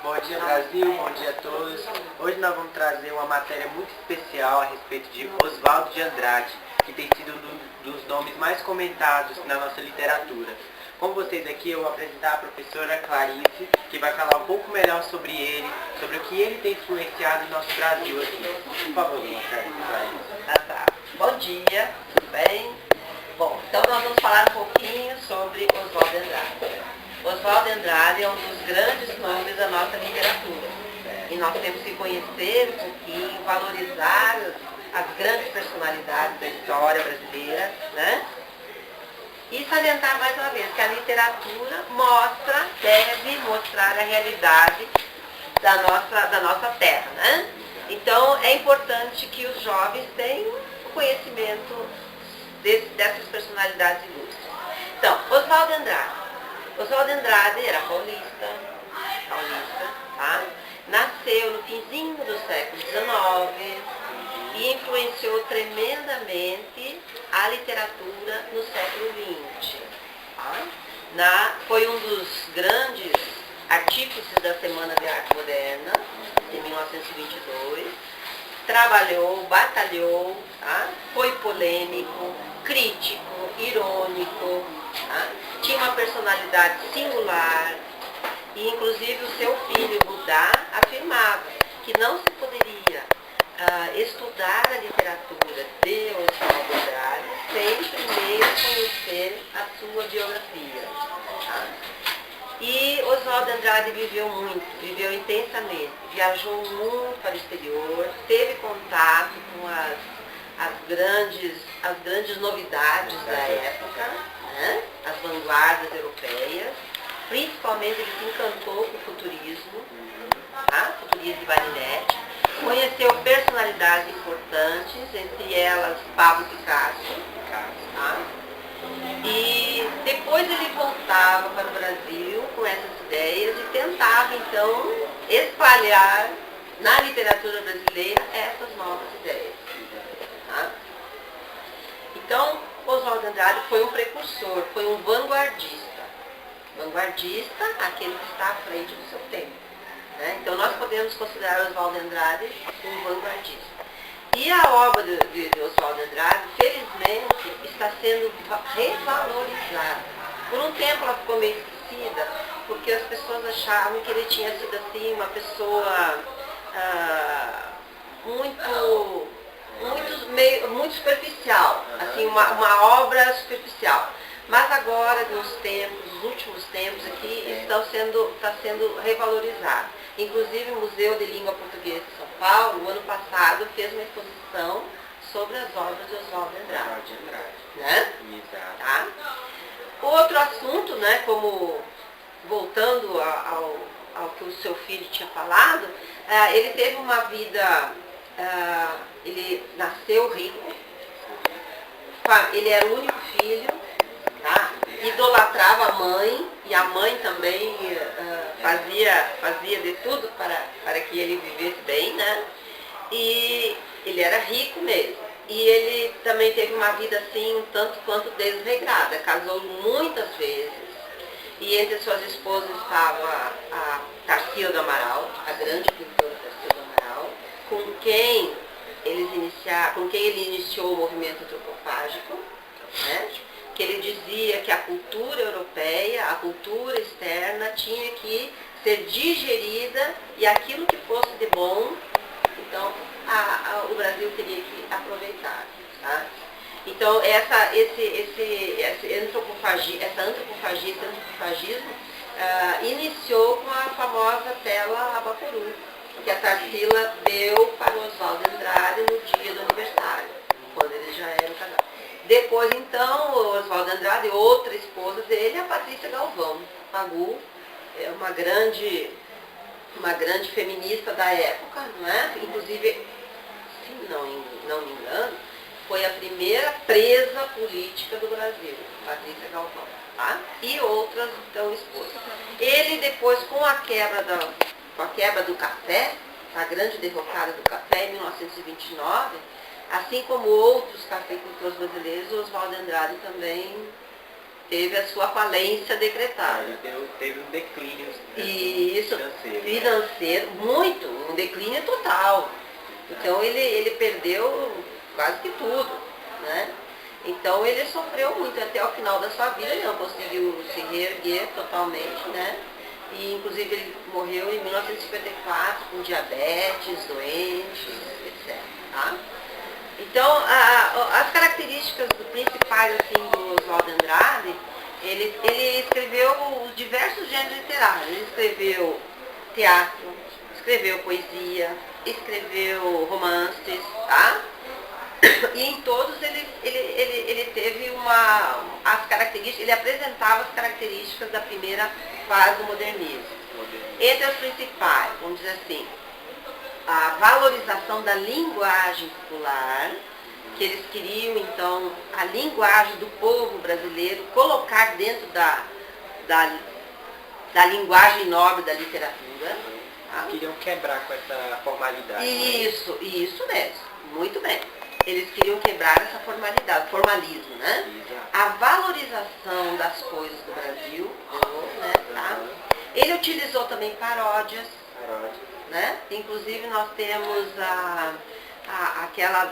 Bom dia, Brasil, bom dia a todos. Hoje nós vamos trazer uma matéria muito especial a respeito de Oswaldo de Andrade, que tem sido um dos nomes mais comentados na nossa literatura. Com vocês aqui eu vou apresentar a professora Clarice, que vai falar um pouco melhor sobre ele, sobre o que ele tem influenciado o nosso Brasil aqui. Por favor, Clarice. Tá. Bom dia, tudo bem? Bom, então nós vamos falar um pouquinho sobre Oswaldo Andrade. Oswaldo Andrade é um dos grandes nomes da nossa literatura. E nós temos que conhecer um pouquinho, valorizar as grandes personalidades da história brasileira, né? E salientar mais uma vez que a literatura deve mostrar a realidade da nossa terra, né? Então é importante que os jovens tenham o conhecimento dessas personalidades ilustres. Então, Oswaldo Andrade. Oswaldo Andrade era paulista, tá? Nasceu no finzinho do século XIX e influenciou tremendamente a literatura no século XX. Tá? Foi um dos grandes artífices da Semana de Arte Moderna, em 1922. Trabalhou, batalhou, tá? Foi polêmico, crítico, irônico, tá? Tinha uma personalidade singular e inclusive o seu filho Budá afirmava que não se poderia estudar a literatura de Oswaldo Andrade sem primeiro conhecer a sua biografia. Tá? E Oswaldo Andrade viveu muito, viveu intensamente, viajou muito para o exterior, teve contato com as grandes novidades da época, né? As vanguardas europeias. Principalmente ele se encantou com o futurismo, tá? Futurismo de Marinetti. Conheceu personalidades importantes, entre elas Pablo Picasso. Tá? E depois ele voltava para o Brasil com essas ideias e tentava então espalhar na literatura brasileira essas novas ideias. Tá? Então, Oswaldo Andrade foi um precursor, foi um vanguardista. Vanguardista, aquele que está à frente do seu tempo. Né? Então nós podemos considerar Oswaldo Andrade um vanguardista. E a obra de Oswaldo Andrade, felizmente, está sendo revalorizada. Por um tempo ela ficou meio esquecida, porque as pessoas achavam que ele tinha sido assim, uma pessoa muito superficial, assim, uma obra superficial. Mas agora, nos últimos tempos aqui, está sendo revalorizado. Inclusive o Museu de Língua Portuguesa de São Paulo, no ano passado, fez uma exposição sobre as obras de Oswaldo Andrade. Né? Tá? Outro assunto, né, como voltando ao que o seu filho tinha falado, ele teve uma vida, ele nasceu rico, ele era o único filho, tá? Idolatrava a mãe, e a mãe também fazia de tudo para que ele vivesse bem, né? E ele era rico mesmo. E ele também teve uma vida assim, um tanto quanto desregrada, casou muitas vezes. E entre suas esposas estava a Tarsila do Amaral, a grande pintora Tarsila do Amaral, com quem ele iniciou o movimento antropofágico, né? Que ele dizia que a cultura europeia, a cultura externa, tinha que ser digerida e aquilo que fosse de bom, então o Brasil teria que aproveitar. Tá? Então esse antropofagismo iniciou com a famosa tela Abapuru, que a Tarsila deu para o Oswaldo Andrade no dia do aniversário, quando eles já eram casados. Depois, então, o Oswaldo Andrade, outra esposa dele, a Patrícia Galvão. Pagu é uma grande feminista da época, não é? Inclusive, se não me engano, foi a primeira presa política do Brasil, Patrícia Galvão. Tá? E outras, então, esposas. Ele, depois, com a quebra do café, a grande derrocada do café, em 1929, assim como outros cafeicultores brasileiros, Oswaldo Andrade também teve a sua falência decretada. Ele teve um declínio Isso, financeiro. financeiro, muito, um declínio total. Então ele perdeu quase que tudo, né? Então ele sofreu muito até o final da sua vida, ele não conseguiu se reerguer totalmente, né? E inclusive ele morreu em 1954 com diabetes, doente, etc. Tá? Então as características principais assim, do Oswald de Andrade, ele escreveu diversos gêneros literários. Ele escreveu teatro, escreveu poesia, escreveu romances, tá? E em todos ele teve as características, ele apresentava as características da primeira fase do modernismo. Entre as principais, vamos dizer assim, a valorização da linguagem popular, que eles queriam então a linguagem do povo brasileiro colocar dentro da linguagem nobre da literatura. Tá? Queriam quebrar com essa formalidade. Isso mesmo, muito bem. Eles queriam quebrar essa formalidade, formalismo, né? Exato. A valorização das coisas do Brasil, né? Tá? Ele utilizou também paródias, né? Inclusive nós temos aquela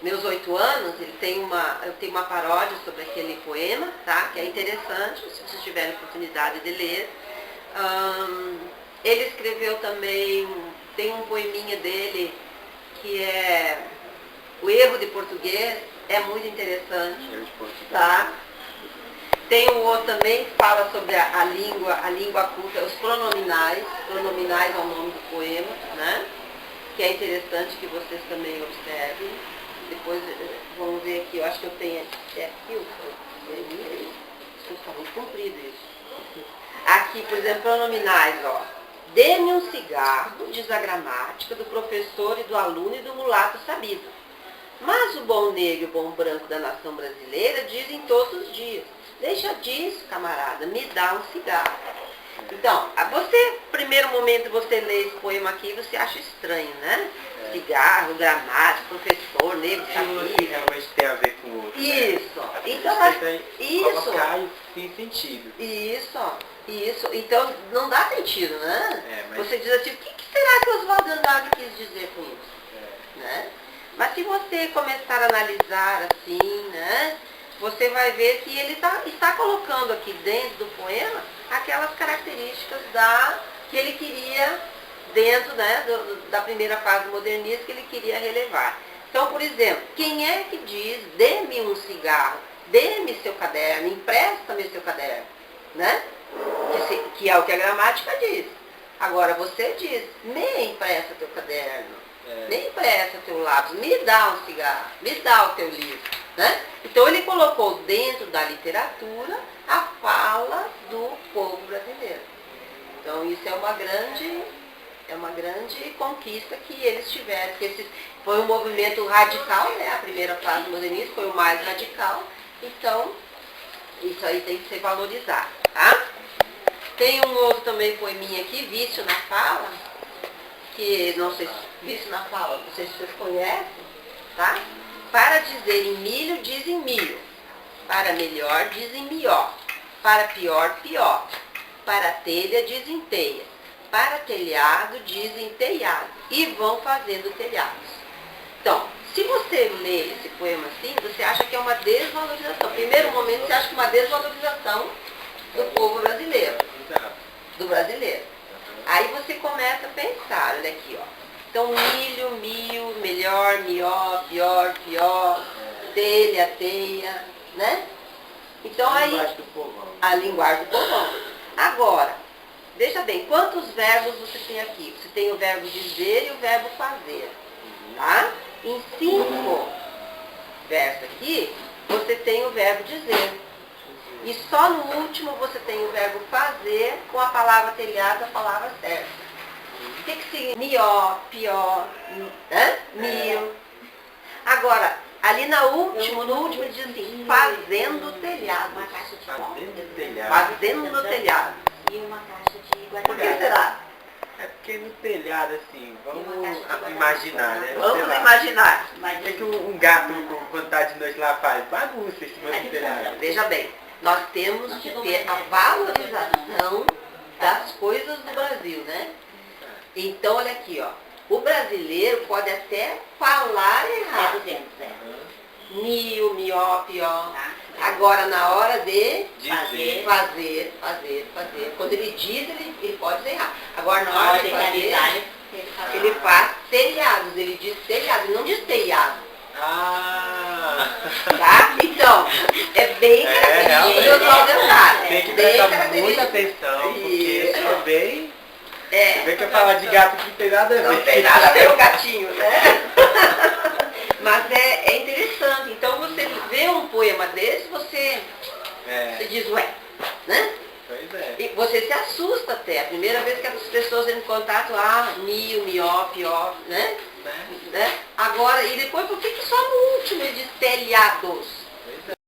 Meus 8 Anos, eu tenho uma paródia sobre aquele poema, tá? Que é interessante, se vocês tiverem oportunidade de ler. Ele escreveu também, tem um poeminha dele que é O Erro de Português, é muito interessante, tá? Tem um outro também que fala sobre a língua culta, os pronominais é o nome do poema, né? Que é interessante que vocês também observem. Depois vamos ver aqui, eu acho que eu tenho aqui o poema, está muito comprido isso. Aqui, por exemplo, pronominais, ó. Dê-me um cigarro, diz a gramática do professor e do aluno e do mulato sabido. Mas o bom negro e o bom branco da nação brasileira dizem todos os dias. Deixa disso, camarada, me dá um cigarro. Então, primeiro momento você lê esse poema aqui, você acha estranho, né? Cigarro, gramática, professor, negro, sabido. Que realmente tem a ver com o outro. Isso. Né? Então, isso. Colocar sem sentido. Isso. Então, não dá sentido, né? Mas... Você diz assim, o que será que Oswald de Andrade quis dizer com isso? Né? Mas se você começar a analisar assim, né? Você vai ver que ele está colocando aqui dentro do poema aquelas características que ele queria dentro, né, da primeira fase do modernismo que ele queria relevar. Então, por exemplo, quem é que diz, dê-me um cigarro, dê-me seu caderno, empresta-me seu caderno, né? Que é o que a gramática diz. Agora você diz, me empresta teu caderno, me empresta teu lápis, me dá um cigarro, me dá o teu livro. Né? Então ele colocou dentro da literatura a fala do povo brasileiro. Então isso é uma grande conquista que eles tiveram. Que foi um movimento radical, né? A primeira fase do modernismo foi o mais radical. Então isso aí tem que ser valorizado. Tá? Tem um outro também poeminha aqui, Vício na Fala, que não sei se Vício na Fala, não sei se vocês conhecem, tá? Para dizer em milho, dizem milho. Para melhor, dizem melhor. Para pior, pior. Para telha, dizem teia. Para telhado, dizem telhado. E vão fazendo telhados. Então, se você lê esse poema assim, você acha que é uma desvalorização. Primeiro momento, você acha que é uma desvalorização do povo brasileiro. Do brasileiro. Aí você começa a pensar, olha aqui, ó. Então, milho, mil, melhor, mió, pior, pior, telha, teia, né? Então aí, a linguagem do povão. Agora, veja bem, quantos verbos você tem aqui? Você tem o verbo dizer e o verbo fazer, tá? Em 5 versos aqui, você tem o verbo dizer. E só no último você tem o verbo fazer com a palavra telhado, a palavra certa. O que significa mió, pior, né? Mil. Agora, ali no último ele diz assim, fazendo telhado. Uma caixa de pó. Fazendo no telhado. E uma caixa de Por que guardanapo. será? É porque no telhado, assim, vamos imaginar, né? Vamos imaginar. O que um gato, quando tá de noite lá, faz? Bagunça em cima do telhado. Veja bem, nós temos que ter a valorização das coisas do Brasil, né? Então, olha aqui, ó. O brasileiro pode até falar errado. 200, Mil, miope, ó. Tá. Agora, na hora de Dizer. fazer. Quando ele diz, ele pode errar. Agora, na hora de fazer, ele faz telhados. Ele diz telhado, ele não diz telhado. Ah! Tá? Então, é bem característico do realmente. Oswaldo Andrade. Tem que Bem prestar característico. muita atenção, porque Isso. eu sou bem... É. Você vê que eu falar de gato que não tem nada a ver. Não tem nada a ver com o gatinho, né? Mas é interessante. Então, você vê um poema desse, você diz, ué, né? Pois é. E você se assusta até. A primeira vez que as pessoas entram em contato, mil, miope, ó, né? Agora, e depois, por que só no último ele diz telhados? Pois é.